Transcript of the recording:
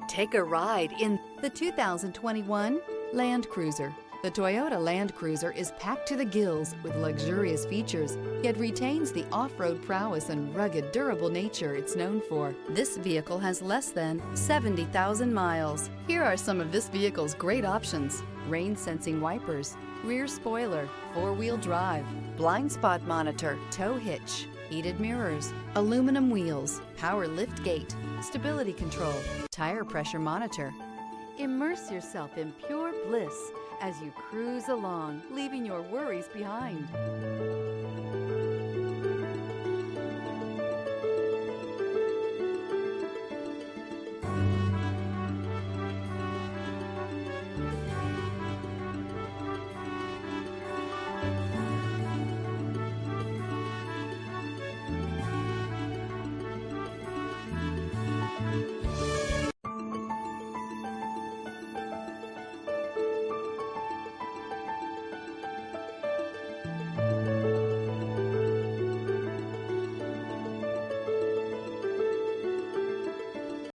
Take a ride in the 2021 Land Cruiser. The Toyota Land Cruiser is packed to the gills with luxurious features, yet retains the off-road prowess and rugged, durable nature it's known for. This vehicle has less than 70,000 miles. Here are some of this vehicle's great options: rain-sensing wipers, rear spoiler, four-wheel drive, blind spot monitor, tow hitch, heated mirrors, aluminum wheels, power lift gate, stability control, tire pressure monitor. Immerse yourself in pure bliss as you cruise along, leaving your worries behind.